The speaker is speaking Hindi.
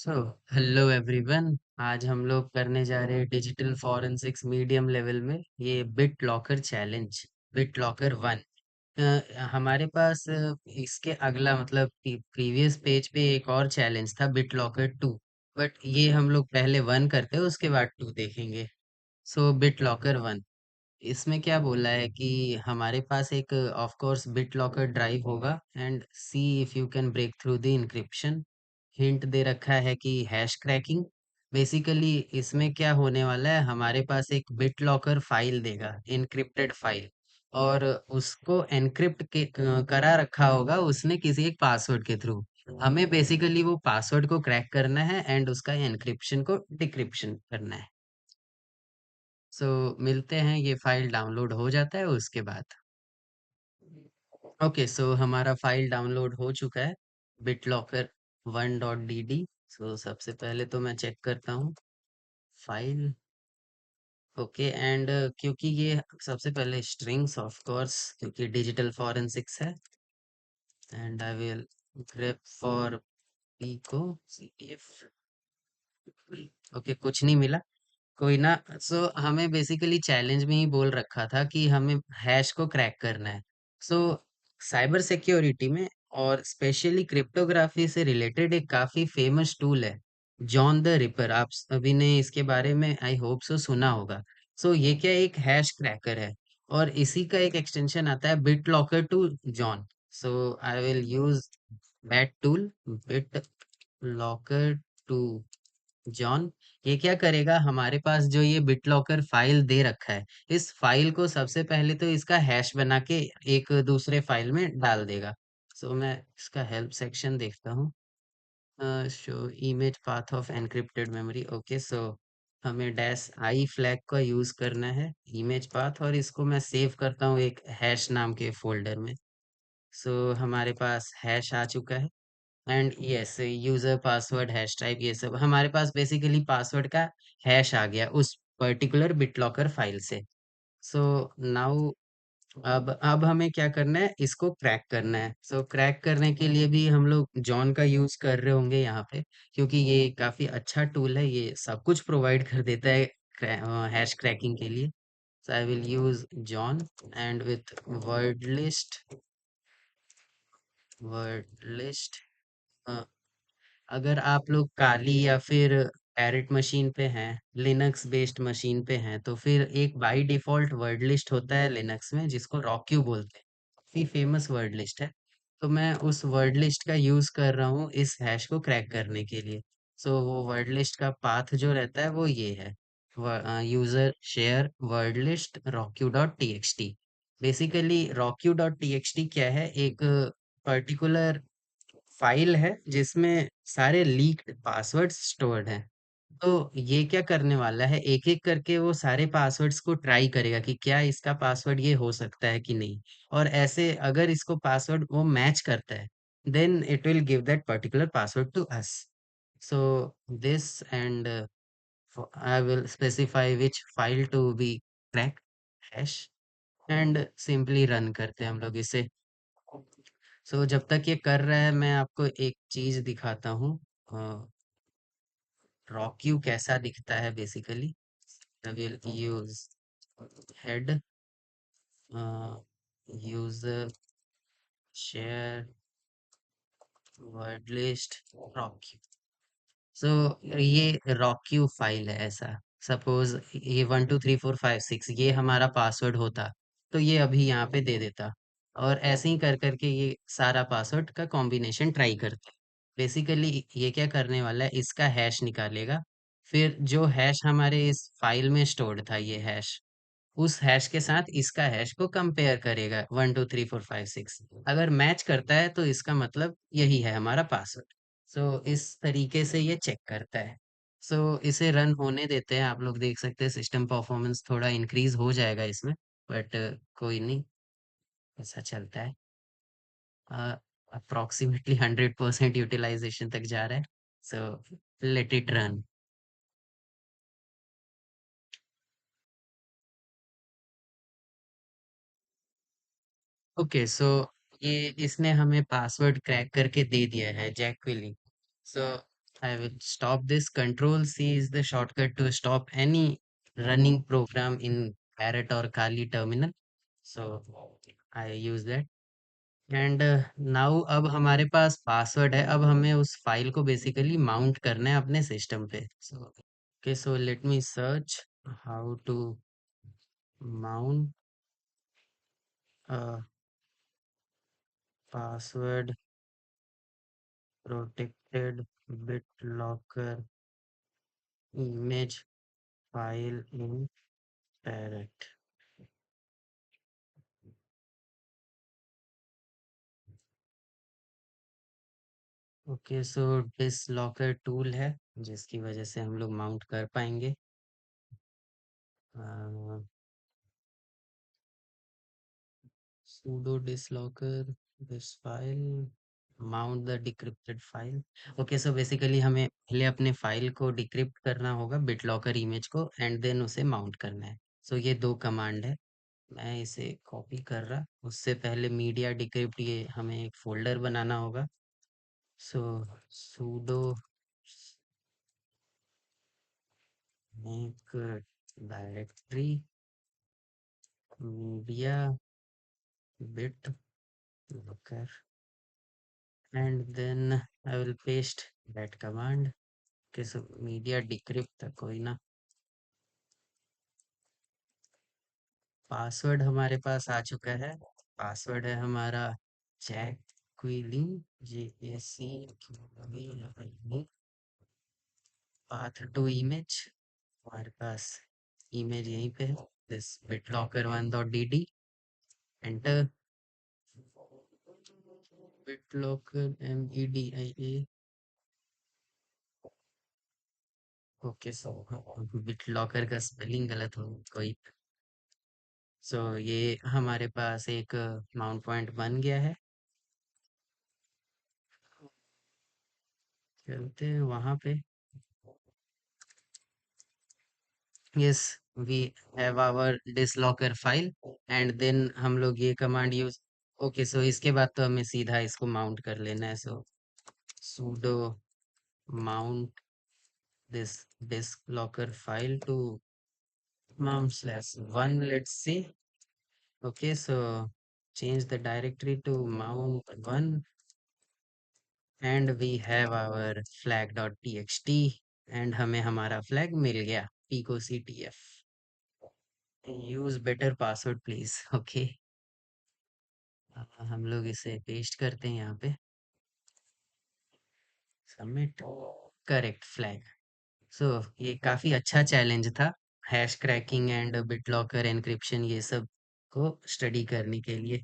So hello everyone. आज हम लोग करने जा रहे हैं डिजिटल फॉरेंसिक्स मीडियम लेवल में ये bit locker challenge. Bit locker one. हमारे पास इसके अगला मतलब प्रीवियस पेज पे एक और चैलेंज था बिट लॉकर टू। बट ये हम लोग पहले वन करते हैं उसके बाद टू देखेंगे। सो बिट लॉकर वन, इसमें क्या बोला है कि हमारे पास एक of course BitLocker drive होगा and see if you can break through the encryption. Hint दे रखा है कि हैश क्रैकिंग। बेसिकली इसमें क्या होने वाला है, हमारे पास एक बिट लॉकर फाइल देगा, इनक्रिप्टेड फाइल। और उसको एनक्रिप्ट के करा रखा होगा उसने किसी एक पासवर्ड के थ्रू। हमें बेसिकली वो पासवर्ड को क्रैक करना है एंड उसका एनक्रिप्शन को डिक्रिप्शन करना है। सो मिलते हैं, ये फाइल डाउनलोड हो जाता है उसके बाद। ओके, सो हमारा फाइल डाउनलोड हो चुका है, बिटलॉकर 1.dd। सो सबसे पहले तो मैं चेक करता हूँ फाइल। ओके एंड क्योंकि ये सबसे पहले स्ट्रिंग्स ऑफ कोर्स, क्योंकि डिजिटल फॉरेंसिक्स है। And I will grep for pico ctf। Okay, कुछ नहीं मिला। कोई ना। सो हमें बेसिकली चैलेंज में ही बोल रखा था कि हमें हैश को क्रैक करना है। सो साइबर सिक्योरिटी में और स्पेशली क्रिप्टोग्राफी से रिलेटेड एक काफी फेमस टूल है, जॉन द रिपर। आप सभी ने इसके बारे में आई होप सो सुना होगा। सो ये क्या एक हैश क्रैकर है और इसी का एक एक्सटेंशन आता है BitLocker to John. So I will use that tool, BitLocker to John. ये क्या करेगा, हमारे पास जो ये बिटलॉकर फाइल दे रखा है, इस फाइल को सबसे पहले तो इसका हैश बना के एक दूसरे फाइल में डाल देगा। सो मैं इसका हेल्प सेक्शन देखता हूँ। Show image path of encrypted memory. Okay, so हमें डैश आई फ्लैग का यूज करना है इमेज पाथ, और इसको मैं सेव करता हूँ एक हैश नाम के फोल्डर में। सो हमारे पास हैश आ चुका है and yes, user password hash type ये सब हमारे पास बेसिकली पासवर्ड का हैश आ गया उस पर्टिकुलर बिटलॉकर फाइल से। सो नाउ अब हमें क्या करना है, इसको क्रैक करना है। सो क्रैक करने के लिए भी हम लोग जॉन का यूज कर रहे होंगे यहाँ पे, क्योंकि ये काफी अच्छा टूल है, ये सब कुछ प्रोवाइड कर देता है हैश क्रैकिंग के लिए। So I will use John and with word list. Word list. अगर आप लोग काली या फिर पैरेट मशीन पे हैं, लिनक्स बेस्ड मशीन पे हैं, तो फिर एक बाय डिफॉल्ट वर्ड लिस्ट होता है लिनक्स में जिसको रॉक्यू बोलते हैं। काफी फेमस वर्ड लिस्ट है। तो मैं उस वर्ड लिस्ट का यूज कर रहा हूँ इस हैश को क्रैक करने के लिए। सो वो वर्ड लिस्ट का पाथ जो रहता है वो ये है, user share word list rockyou dot t x t. Basically rockyou dot t x t क्या है, एक पर्टिकुलर फाइल है जिसमें सारे लीक्ड पासवर्ड्स स्टोर्ड हैं। तो ये क्या करने वाला है, एक एक करके वो सारे पासवर्ड्स को ट्राई करेगा कि क्या इसका पासवर्ड ये हो सकता है कि नहीं। और ऐसे अगर इसको पासवर्ड वो मैच करता है, then it will give that particular password to us. So this and I will specify which file to be crack hash and simply run करते हैं हम लोग इसे। सो जब तक ये कर रहा है मैं आपको एक चीज दिखाता हूँ, रॉक्यू कैसा दिखता है basically. I will use head, user share word list rockyou. So ये रॉक्यू फाइल है ऐसा। सपोज ये 1 2 3 4 5 6 ये हमारा पासवर्ड होता, तो ये अभी यहाँ पे दे देता। और ऐसे ही कर करके ये सारा पासवर्ड का कॉम्बिनेशन ट्राई करते। बेसिकली ये क्या करने वाला है, इसका हैश निकालेगा। फिर जो हैश हमारे इस फाइल में स्टोर्ड था, ये हैश उस हैश के साथ इसका हैश को कंपेयर करेगा, 1 2 3 4 5 6। अगर मैच करता है तो इसका मतलब यही है हमारा पासवर्ड। सो इस तरीके से ये चेक करता है। सो इसे रन होने देते हैं, आप लोग देख सकते हैं सिस्टम परफॉर्मेंस थोड़ा इंक्रीज हो जाएगा इसमें। बट कोई नहीं, ऐसा चलता है। अप्रोक्सीमेटली 100% यूटिलाइजेशन तक जा रहा है। So let it run. Okay, so ये इसने हमें पासवर्ड क्रैक करके दे दिया है, jack willy. So I will stop this. Control C is the shortcut to stop any running program in Parrot or Kali terminal. So I use that. And now अब हमारे पास पासवर्ड है, अब हमें उस फाइल को बेसिकली माउंट करना है अपने सिस्टम पे। So okay, so let me search how to mount password protected BitLocker image file in Parrot. Okay, so dislocker tool है जिसकी वजह से हम लोग माउंट कर पाएंगे। sudo dislocker this file mount the decrypted file. Okay, so basically हमें पहले अपने फाइल को डिक्रिप्ट करना होगा, बिटलॉकर इमेज को, एंड देन उसे माउंट करना है। सो ये दो कमांड है, मैं इसे कॉपी कर रहा। उससे पहले मीडिया डिक्रिप्ट, ये हमें एक फोल्डर बनाना होगा। सो sudo make directory media BitLocker and then I will paste that command। Okay, so media decrypt था कोई ना। पासवर्ड हमारे पास आ चुका है। पासवर्ड है हमारा जैक्विलिन, JACQUILIN, पाथ टू इमेज। हमारे पास इमेज यहीं पे है, this BitLocker1.dd। Enter. BitLocker MEDIA। Okay, so BitLocker का स्पेलिंग गलत हो कोई। सो ये हमारे पास एक माउंट पॉइंट बन गया है। चलते हैं वहां पे। Yes, we have our dislocker file and then हम लोग ये कमांड यूज। ओके, सो इसके बाद तो हमें सीधा इसको माउंट कर लेना है। सो sudo mount this disklocker file to mount/1, let's see। okay, so change the directory to mount1 and we have our flag.txt and हमें हमारा फ्लैग मिल गया picoctf। Use better password please. Okay, हम लोग इसे पेस्ट करते हैं यहाँ पे। सबमिट। Correct flag. सो ये काफी अच्छा चैलेंज था, hash cracking and BitLocker encryption ये सब को स्टडी करने के लिए।